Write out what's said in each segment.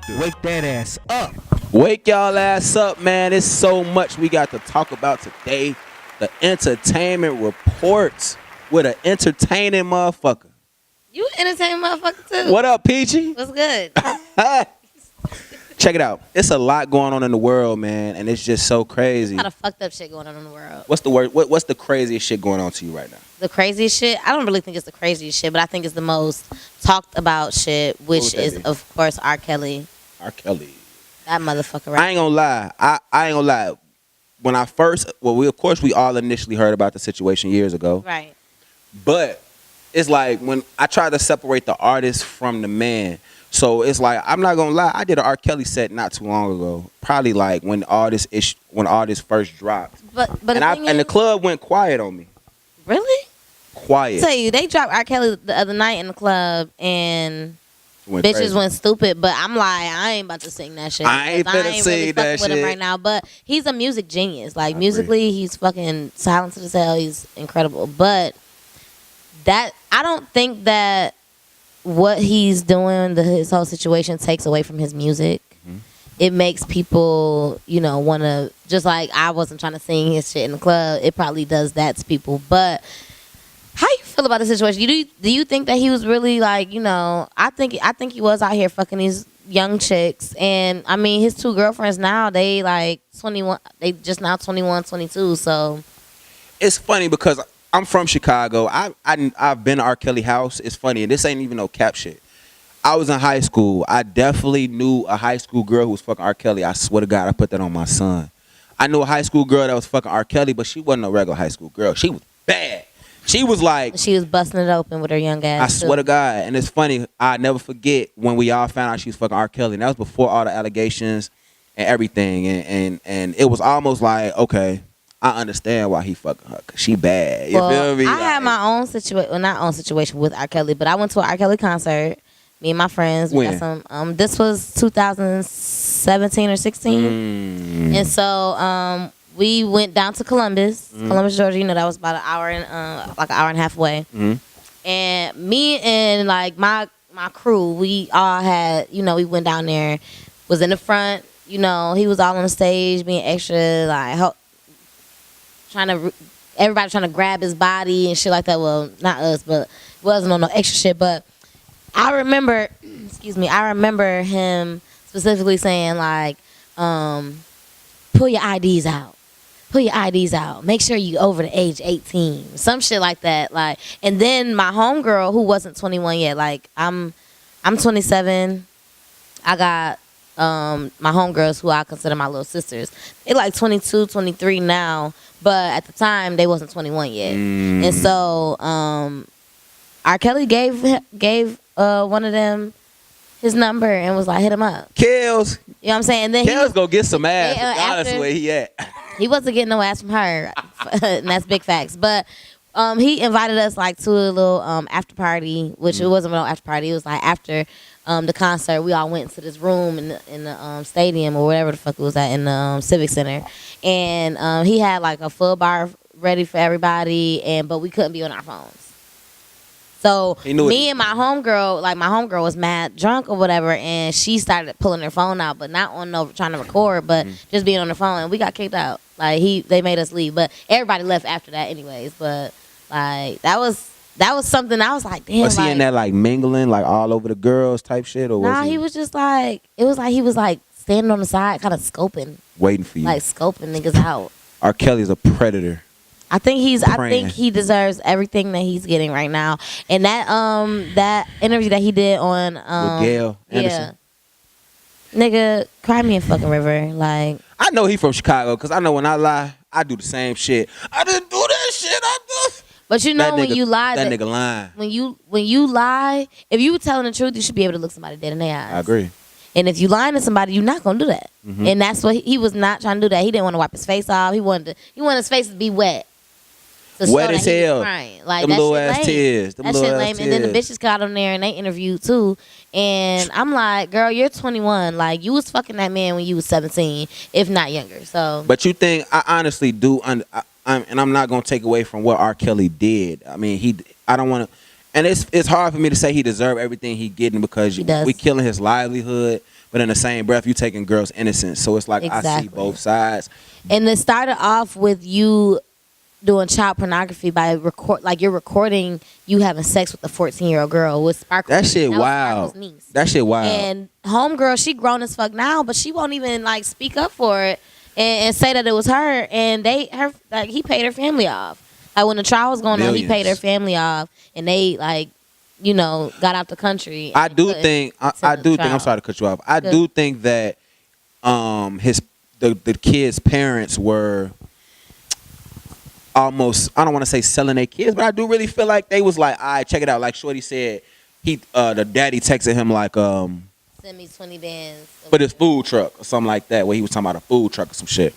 Wake that ass up. Wake y'all ass up, man. It's so much we got to talk about today. The entertainment reports with an entertaining motherfucker. You entertaining motherfucker too. What up, Peachy? What's good? Check it out. It's a lot going on in the world, man, and it's just so crazy. A lot of fucked up shit going on in the world. What's the word? What's the craziest shit going on to you right now? The craziest shit? I don't really think it's the craziest shit, but I think it's the most talked about shit, which is, of course, R. Kelly. R. Kelly. That motherfucker, right? I ain't gonna lie. I ain't gonna lie. When I first, we all initially heard about the situation years ago. Right. But it's like when I try to separate the artist from the man. So it's like, I'm not gonna lie, I did an R. Kelly set not too long ago. Probably like when all this first dropped. But and the club went quiet on me. Really? Quiet. I tell you, they dropped R. Kelly the other night in the club and bitches crazy. Went stupid. But I'm like, I ain't about to sing that shit. I ain't finna sing really that with shit him right now. But he's a music genius. Like musically, agree. he's fucking talented as hell. He's incredible. But I don't think that what he's doing, his whole situation takes away from his music. Mm-hmm. It makes people, want to, just like I wasn't trying to sing his shit in the club. It probably does that to people. But how you feel about the situation? Do you think that he was really like, I think he was out here fucking these young chicks. And I mean, his two girlfriends now, they like 21, they just now 21, 22. So it's funny because I'm from Chicago. I've been to R. Kelly house. It's funny, and this ain't even no cap shit. I was in high school. I definitely knew a high school girl who was fucking R. Kelly. I swear to God, I put that on my son. I knew a high school girl that was fucking R. Kelly, but she wasn't a regular high school girl. She was bad. She was like... She was busting it open with her young ass. I swear to God. And it's funny, I never forget when we all found out she was fucking R. Kelly. And that was before all the allegations and everything. And it was almost like, okay, I understand why he fucking her, because she bad. You feel me? I had my own situation, well, not own situation with R. Kelly, but I went to an R. Kelly concert. Me and my friends. We got some. This was 2017 or 16. And so we went down to Columbus, Georgia. That was about an hour and an hour and a half away. And me and like my crew, we all had, we went down there, was in the front. He was all on the stage, being extra, like everybody trying to grab his body and shit like that. Well, not us, but wasn't on no extra shit. But I remember, him specifically saying like, pull your IDs out. Pull your IDs out. Make sure you over the age 18. Some shit like that. Like, and then my homegirl who wasn't 21 yet, like I'm 27. I got my homegirls who I consider my little sisters. They like 22, 23 now, but at the time they wasn't 21 yet. And so R. Kelly gave one of them his number and was like, hit him up. Kells. You know what I'm saying? And then Kells go get some ass. Regardless of where he at. He wasn't getting no ass from her. And that's big facts. But he invited us like to a little after party, which it wasn't no after party. It was like after the concert. We all went into this room in the stadium or whatever the fuck it was at in the Civic Center. And he had like a full bar ready for everybody, but we couldn't be on our phones. So me and my homegirl was mad drunk or whatever, and she started pulling her phone out, but not on trying to record, but just being on the phone, and we got kicked out. Like they made us leave, but everybody left after that anyways. But like that was something I was like, damn. Was he in that like mingling, like all over the girls type shit, or was he was just like, it was like he was like standing on the side, kind of scoping, waiting for you, like scoping niggas out. R. Kelly's a predator. I think he deserves everything that he's getting right now. And that interview that he did on with Gail Anderson. Yeah. Nigga, cry me a fucking river. Like, I know he from Chicago, because I know when I lie, I do the same shit. I didn't do that shit. But when you lie, that nigga lying. When you lie, if you telling the truth, you should be able to look somebody dead in their eyes. I agree. And if you lying to somebody, you're not gonna do that. And that's what he was not trying to do. That he didn't want to wipe his face off. He wanted his face to be wet. Wet as hell. Like, them little ass tears. That shit lame. And then the bitches got on there and they interviewed too. And I'm like, girl, you're 21. Like, you was fucking that man when you was 17, if not younger. So. But you think, I honestly do, and I'm not gonna take away from what R. Kelly did. I mean, I don't want to. And it's hard for me to say he deserved everything he getting because He does. we killing his livelihood, but in the same breath, you taking girls' innocence. So it's like I see Exactly. both sides. And it started off with you doing child pornography by you're recording you having sex with a 14-year-old girl with Sparkle. That shit was wild. Sparkle's niece. That shit wild. And homegirl, she grown as fuck now, but she won't even like speak up for it and say that it was her. And he paid her family off. Like when the trial was going on, he paid her family off, and they got out the country. I do think. I'm sorry to cut you off. I do think that the kids' parents were almost, I don't want to say selling their kids, but I do really feel like they was like, all right, check it out. Like Shorty said, the daddy texted him like send me 20 bands for this food truck or something like that, where he was talking about a food truck or some shit.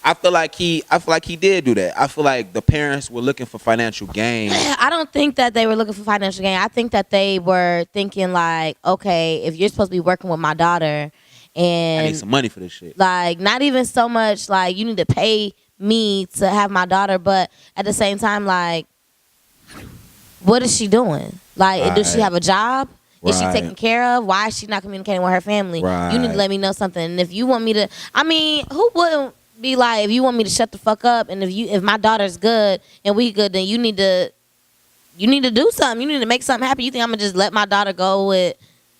I feel like he did do that. I feel like the parents were looking for financial gain. I don't think that they were looking for financial gain. I think that they were thinking like, okay, if you're supposed to be working with my daughter, and I need some money for this shit. Like, not even so much like you need to pay me to have my daughter, but at the same time, like, what is she doing? Like, does she have a job? Is she taken care of? Why is she not communicating with her family? Right. You need to let me know something. And if you want me to, I mean, who wouldn't be like, if you want me to shut the fuck up, and if my daughter's good and we good, then you need to do something. You need to make something happen. You think I'm gonna just let my daughter go with?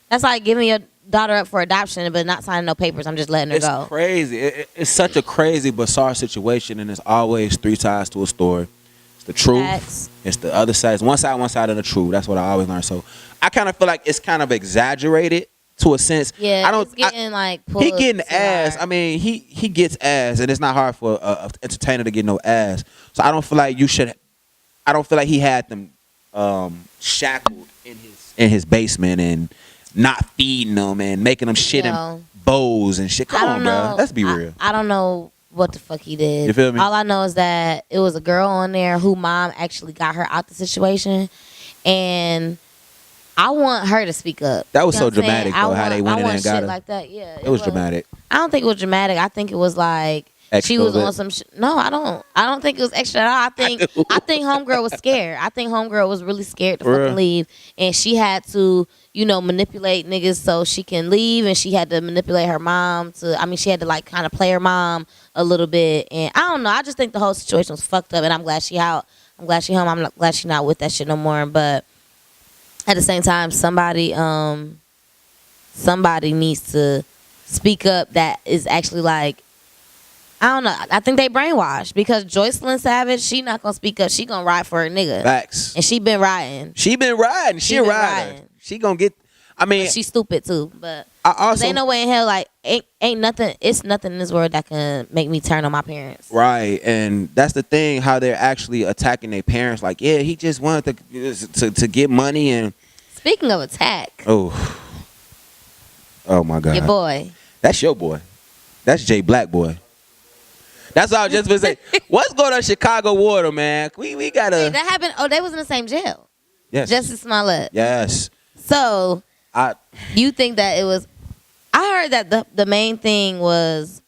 That's like giving your daughter up for adoption, but not signing no papers. I'm just letting her go. It's crazy. It's such a crazy, bizarre situation, and there's always three sides to a story. It's the truth. Facts. It's the other side. It's one side of the truth. That's what I always learn. So I kind of feel like it's kind of exaggerated to a sense. Yeah, he getting ass. I mean, he gets ass, and it's not hard for an entertainer to get no ass. So I don't feel like I don't feel like he had them shackled in his basement and not feeding them and making them shit in bowls and shit. Come on, bro. Let's be real. I don't know what the fuck he did. You feel me? All I know is that it was a girl on there who mom actually got her out the situation, and I want her to speak up. That was so dramatic, though, how they went in and got her. Like that. Yeah, it was dramatic. I don't think it was dramatic. I think it was like extra she was on some. No, I don't think it was extra at all. I think homegirl was scared. I think homegirl was really scared to fucking leave, and she had to, manipulate niggas so she can leave, and she had to manipulate her mom to. I mean, she had to like kind of play her mom a little bit, and I don't know. I just think the whole situation was fucked up, and I'm glad she out. I'm glad she home. I'm glad she not with that shit no more. But at the same time, somebody needs to speak up that is actually like, I don't know. I think they brainwashed because Joycelyn Savage, she not gonna speak up. She gonna ride for her nigga. Facts. And she been riding. She a rider. She gonna get. I mean, but she's stupid too. But I also ain't no way in hell like ain't nothing. It's nothing in this world that can make me turn on my parents. Right, and that's the thing. How they're actually attacking their parents. Like, yeah, he just wanted to get money. And speaking of attack, oh my God, your boy. That's your boy. That's Jay Black boy. That's all I was just gonna say. What's going on Chicago water, man? We gotta. Wait, that happened. Oh, they was in the same jail. Yes. Jussie Smollett. Yes. So you think that it was? I heard that the main thing was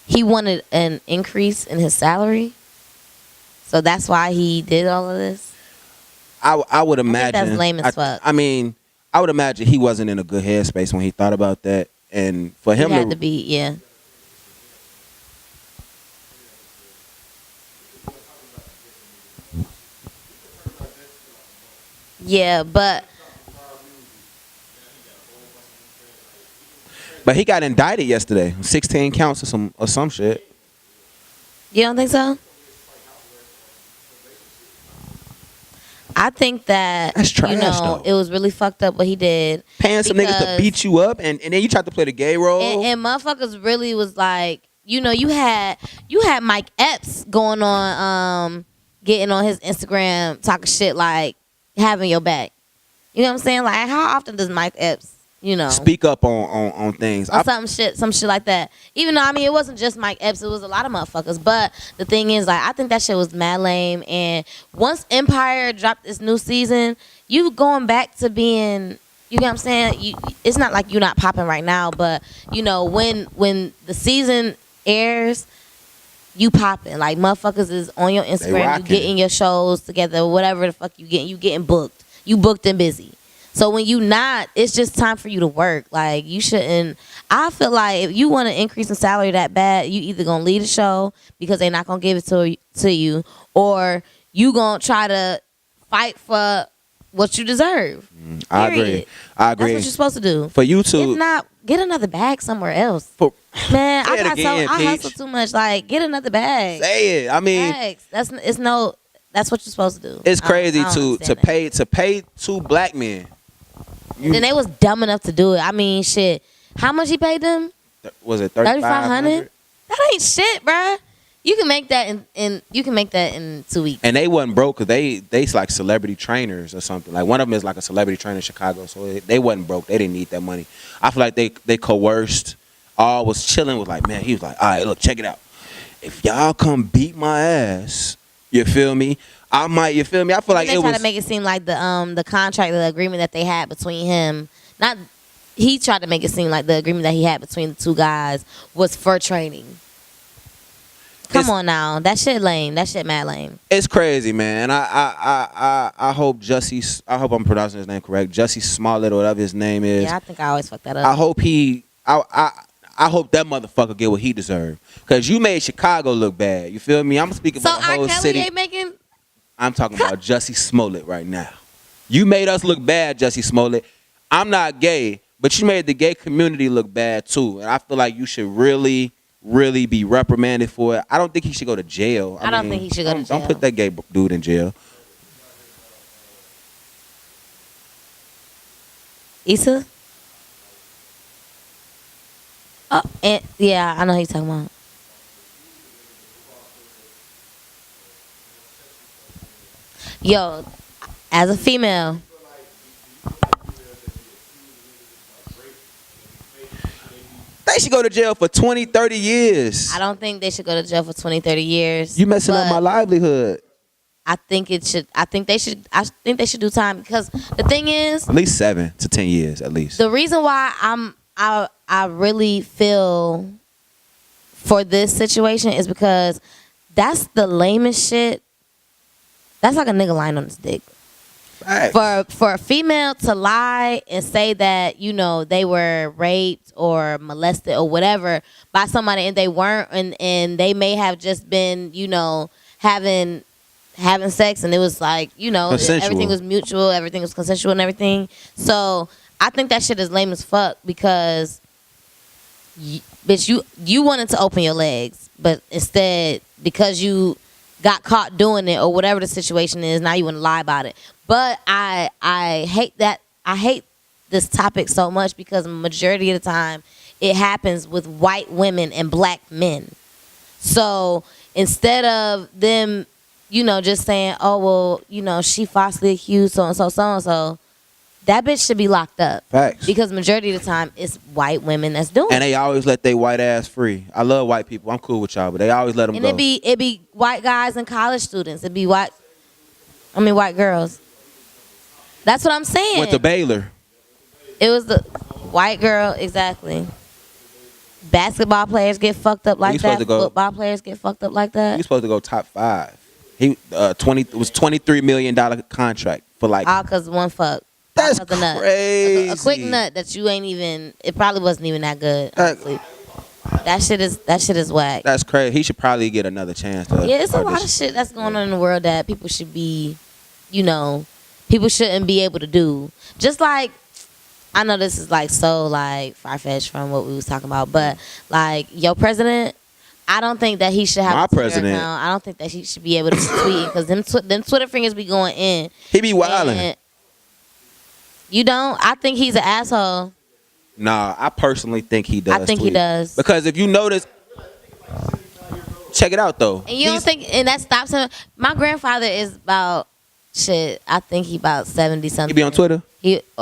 he wanted an increase in his salary, so that's why he did all of this. I would imagine I think that's lame as fuck. I mean, I would imagine he wasn't in a good headspace when he thought about that, and for him he had to be, yeah. Yeah, but he got indicted yesterday, 16 counts or some shit. You don't think so? I think that that's trash, though. It was really fucked up what he did. Paying some niggas to beat you up, and then you tried to play the gay role. And motherfuckers really was like, you had Mike Epps going on, getting on his Instagram talking shit like having your back. You know what I'm saying? Like, how often does Mike Epps, speak up on things? Or some shit like that. Even though, I mean, it wasn't just Mike Epps, it was a lot of motherfuckers. But the thing is, like, I think that shit was mad lame. And once Empire dropped this new season, you going back to being, you know what I'm saying? It's not like you're not popping right now, but when the season airs, you popping. Like motherfuckers is on your Instagram, you rocking. getting your shows together, whatever the fuck you getting booked. You booked and busy. So when you not, it's just time for you to work. Like you shouldn't. I feel like if you want to increase in salary that bad, you either gonna leave the show because they're not gonna give it to you, or you gonna try to fight for what you deserve. I agree. That's what you're supposed to do. For you to If not, get another bag somewhere else. Man, Say it again, I Peach. hustle too much. Like, get another bag. say it. I mean, Bags. That's what you're supposed to do. it's crazy I don't to understand that. pay two black men. Then they was dumb enough to do it. I mean, shit. How much he paid them? Was it 3,500? That ain't shit, bruh. You can make that in 2 weeks. And they wasn't broke because they like celebrity trainers or something. Like one of them is like a celebrity trainer in Chicago, so they wasn't broke. They didn't need that money. I feel like they coerced. All was chilling. Was like, man, he was like, all right, look, check it out. If y'all come beat my ass, you feel me? I might, you feel me? I feel like they it try was. to make it seem like the contract, the agreement that they had between him. Not he tried to make it seem like the agreement that he had between the two guys was for training. Come on now, that shit lame. That shit mad lame. It's crazy, man. I hope Jussie. I hope I'm pronouncing his name correct. Jussie Smollett or whatever his name is. Yeah, I think I always fuck that up. I hope he. I hope that motherfucker get what he deserved. Cause you made Chicago look bad. You feel me? I'm speaking So about the whole R. Kelly city. ain't making. I'm talking about Jussie Smollett right now. You made us look bad, Jussie Smollett. I'm not gay, but you made the gay community look bad too. And I feel like you should really be reprimanded for it. I don't think he should go to jail. I don't think he should go to jail. Don't put that gay dude in jail. Issa? Oh, and yeah, I know who you're talking about. Yo, as a female, They should go to jail for 20, 30 years. I don't think they should go to jail for 20, 30 years. You messing up but my livelihood. I think they should do time because the thing is, At least 7 to 10 years, at least. the reason why I really feel for this situation is because that's the lamest shit. That's like a nigga lying on his dick. Facts. For a female to lie and say that, you know, they were raped or molested or whatever by somebody and they weren't, and they may have just been, you know, having sex and it was like, you know, Consensual. everything was mutual, everything was consensual and everything. So I think that shit is lame as fuck because bitch, you wanted to open your legs, but instead, because you got caught doing it or whatever the situation is, now you want to lie about it. But I hate that. I hate this topic so much because majority of the time it happens with white women and black men. So instead of them, you know, just saying, oh, well, you know, she falsely accused so-and-so, that bitch should be locked up. Facts. Because majority of the time it's white women that's doing it. And they always let their white ass free. I love white people. I'm cool with y'all, but they always let them And go. it be white guys and college students. It be white girls. That's what I'm saying. Went to Baylor. It was the white girl, exactly. Basketball players get fucked up like that. Football players get fucked up like that. He was supposed to go top 5. He it was $23 million contract for like. All because one fuck. That's Cause a nut. crazy. A quick nut that you ain't even. It probably wasn't even that good. Honestly. That shit is whack. That's crazy. He should probably get another chance. Yeah, it's a lot of shit that's going on in the world that people should be, you know, people shouldn't be able to do. Just like, I know this is like so like far-fetched from what we was talking about, but like your president, I don't think that he should have my a Twitter president. account. I don't think that he should be able to be tweeting because them Twitter fingers be going in. He be wilding. You don't? I think he's an asshole. Nah, I personally think he does. I think he does. Because if you notice, check it out though. And you don't think, and that stops him. My grandfather is about shit. I think he about 70 something. He be on Twitter.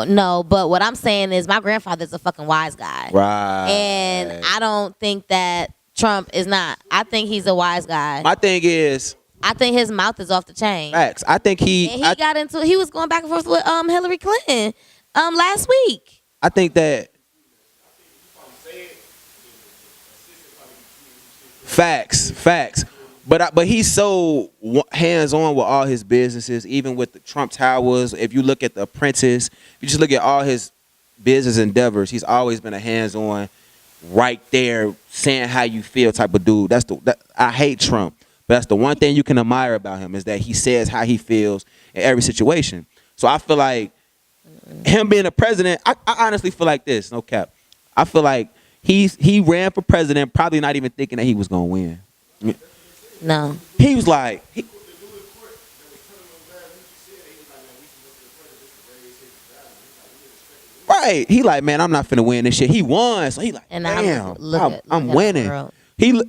No, but what I'm saying is my grandfather's a fucking wise guy. Right. And I don't think that Trump is not. I think he's a wise guy. My thing is, I think his mouth is off the chain. facts. I think he. And he was going back and forth with Hillary Clinton last week. I think that. Facts. But he's so hands on with all his businesses, even with the Trump Towers. If you look at The Apprentice, if you just look at all his business endeavors, he's always been a hands on, right there, saying how you feel type of dude. I hate Trump, but that's the one thing you can admire about him is that he says how he feels in every situation. So I feel like him being a president, I honestly feel like this, no cap. I feel like he ran for president probably not even thinking that he was gonna win. No. He was like, right. He like, man, I'm not finna win this shit. He won, so he like, And damn, look I'm at winning. the world.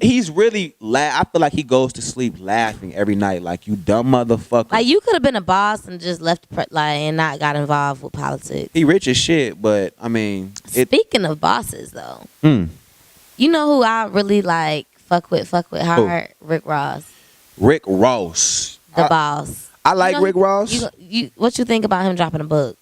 He's really I feel like he goes to sleep laughing every night, like you dumb motherfucker. Like you could have been a boss and just left and not got involved with politics. He rich as shit, but I mean, Speaking of bosses though, you know who I really like fuck with hard? Rick Ross. Rick Ross, The boss. I like Rick Ross. What you think about him dropping a book?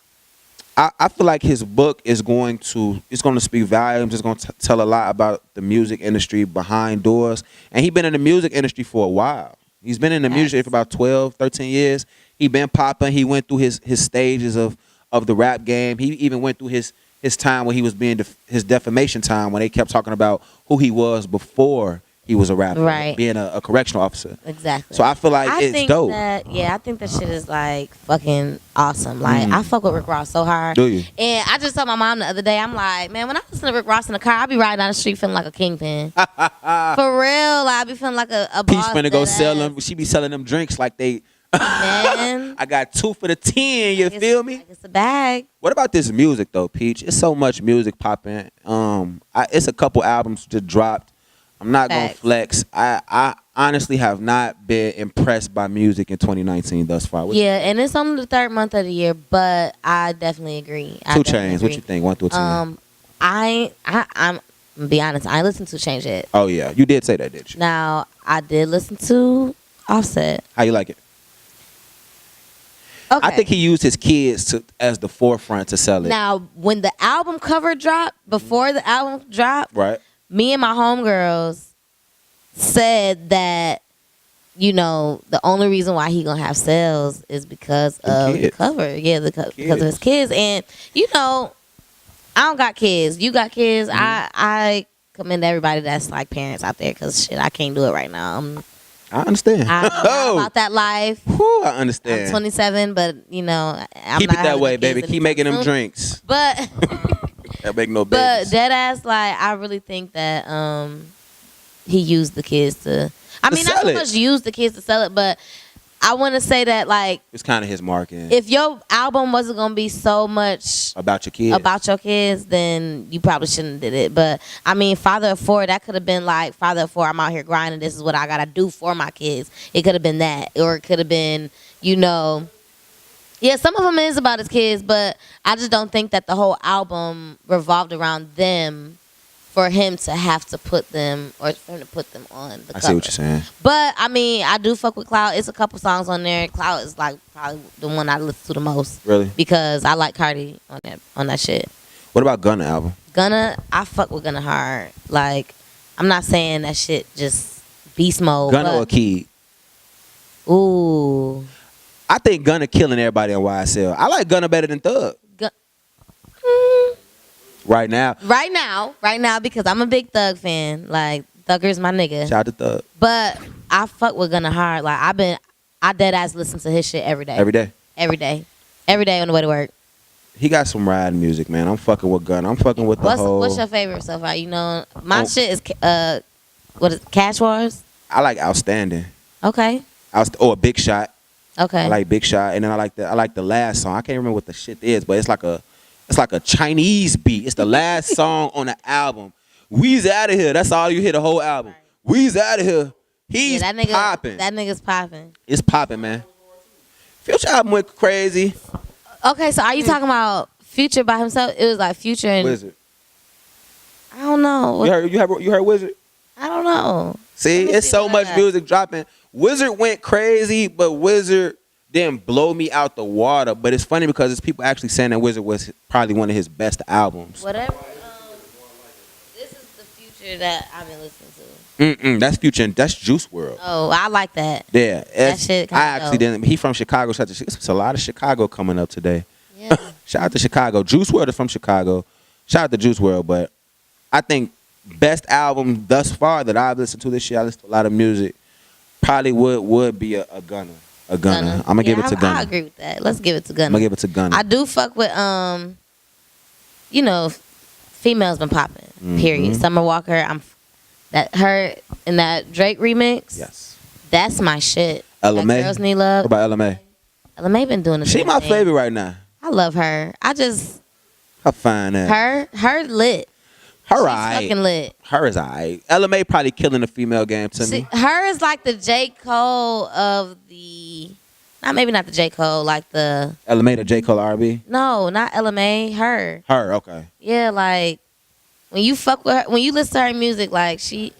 I feel like his book is going to speak volumes. It's going to tell a lot about the music industry behind doors. And he's been in the music industry for a while. He's been in the music for about 12, 13 years. He been popping. He went through his stages of the rap game. He even went through his time when he was being his defamation time, when they kept talking about who he was before he was a rapper, right? Being a correctional officer. Exactly. So I feel like it's dope. I think that shit is like fucking awesome. Like I fuck with Rick Ross so hard. Do you? And I just told my mom the other day, I'm like, man, when I listen to Rick Ross in the car, I be riding down the street feeling like a kingpin. For real, I be feeling like a Peach boss. finna go sell them. She be selling them drinks like they. Man, I got 2 for the 10. You feel me? Like it's a bag. What about this music though, Peach? It's so much music popping. It's a couple albums just dropped. I'm not gonna flex. I honestly have not been impressed by music in 2019 thus far. And it's only the 3rd month of the year, but I definitely agree. 2 Chainz. What you think? 1 through 10. I'm gonna be honest. I ain't listened to Change It. Oh yeah, you did say that, didn't you? Now I did listen to Offset. How you like it? Okay. I think he used his kids as the forefront to sell it. Now, when the album cover dropped, before the album dropped, right? Me and my homegirls said that, you know, the only reason why he gonna have sales is because of the cover. Yeah, because of his kids. And, you know, I don't got kids. You got kids. I commend everybody that's like parents out there because, shit, I can't do it right now. I understand. I'm not about that life. Whew, I understand. I'm 27, but, you know, I'm keep not it that way, having baby. Keep making them drinks. But... That make no babies. But dead ass, like, I really think that he used the kids to. I mean, not so much use the kids to sell it, but I want to say that, like, it's kind of his marketing. If your album wasn't gonna be so much about your kids, then you probably shouldn't have did it. But I mean, Father of 4, that could have been like Father of 4. I'm out here grinding. This is what I gotta do for my kids. It could have been that, or it could have been, you know. Yeah, some of them is about his kids, but I just don't think that the whole album revolved around them for him to have to put them, or for him to put them on the cover. I see what you're saying. But, I mean, I do fuck with Cloud. It's a couple songs on there. Cloud is, like, probably the one I listen to the most. Really? Because I like Cardi on that shit. What about Gunna album? Gunna, I fuck with Gunna hard. Like, I'm not saying that shit just beast mode. Gunna or Kid? Ooh. I think Gunna killing everybody on YSL. I like Gunna better than Thug. Right now, because I'm a big Thug fan. Like, Thugger's my nigga. Shout out to Thug. But I fuck with Gunna hard. Like, I dead ass listen to his shit every day. Every day On the way to work. He got some riding music, man. I'm fucking with Gunna. I'm fucking with the whole. What's your favorite so far? You know, my shit is what is it, Cash Wars? I like Outstanding. Okay. Or Big Shot. Okay. I like Big Shot, and then I like the last song. I can't remember what the shit is, but it's like a Chinese beat. It's the last song on the album. We's out of here. That's all you hear the whole album. We's out of here. He's popping. That nigga's popping. It's popping, man. Future album went crazy. Okay, so are you talking about Future by himself? It was like Future and Wizard. I don't know. You heard Wizard? I don't know. See, it's so much music dropping. Wizard went crazy, but Wizard didn't blow me out the water. But it's funny because it's people actually saying that Wizard was probably one of his best albums. Whatever. This is the Future Future that I've been listening to. That's Future. That's Juice World. Oh, I like that. Yeah, That shit I actually didn't. He from Chicago. So it's a lot of Chicago coming up today. Yeah. Shout out to Chicago. Juice World is from Chicago. Shout out to Juice World. But I think best album thus far that I've listened to this year. I listen to a lot of music. Probably would be a Gunna. A Gunna. I'm gonna give it to Gunna. I agree with that. Let's give it to Gunna. I'm gonna give it to Gunna. I do fuck with females been popping. Period. Summer Walker. Her in that Drake remix. Yes. That's my shit. Ella That Mai. Girls Need Love. What about Ella Mai? Ella Mai been doing the She damn my thing. favorite right now. I love her. Her fine ass. Her lit. Her She's alright. fucking lit. Her is alright. Ella Mai probably killing the female game to me. Her is like the J. Cole of the. Maybe not the J. Cole, like the. Ella Mai, the J. Cole R&B? No, not Ella Mai. Her. Her, okay. Yeah, like when you fuck with her, when you listen to her music, like she.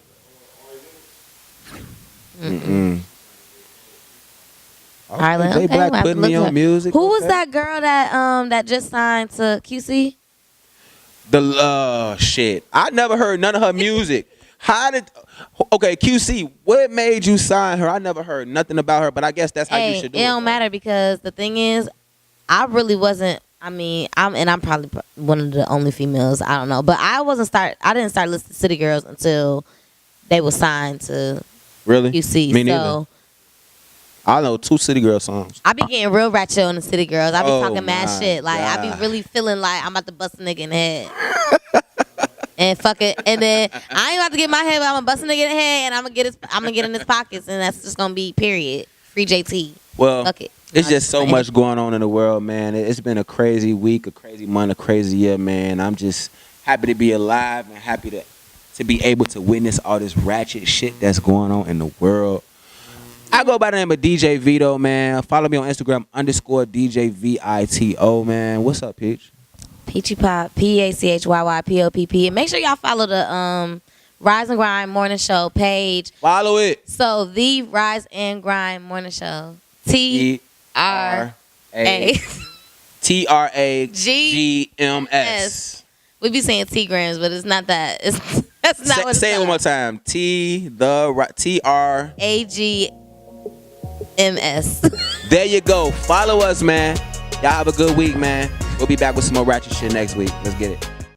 Ireland. J Okay, Black we'll have to putting look me her on up. music. Who was okay. that girl that just signed to QC? The shit. I never heard none of her music. Okay, QC, what made you sign her? I never heard nothing about her, but I guess that's how you should do it. It don't matter because the thing is, I really wasn't. I mean, I'm probably one of the only females. I don't know, but I didn't start listening to City Girls until they were signed to Really? QC. Me neither. So I know 2 City Girl songs. I be getting real ratchet on the City Girls. I be Oh talking mad my shit. Like I God. be really feeling like I'm about to bust a nigga in the head. And fuck it. And then I ain't about to get my head, but I'm gonna bust a nigga in the head and I'm gonna get in his pockets and that's just gonna be period. Free JT. Well, Fuck it. it's just so much going on in the world, man. It's been a crazy week, a crazy month, a crazy year, man. I'm just happy to be alive and happy to be able to witness all this ratchet shit that's going on in the world. I go by the name of DJ Vito, man. Follow me on Instagram _DJ VITO, man. What's up, Peach? Peachy Pop, PACHYYPOPP. And make sure y'all follow the Rise and Grind Morning Show page. Follow it. So the Rise and Grind Morning Show. TRA TRAGMS. We be saying T-grams, but it's not that. That's not what it's Say it one more time. AGMS. There you go. Follow us, man. Y'all have a good week, man. We'll be back with some more ratchet shit next week. Let's get it.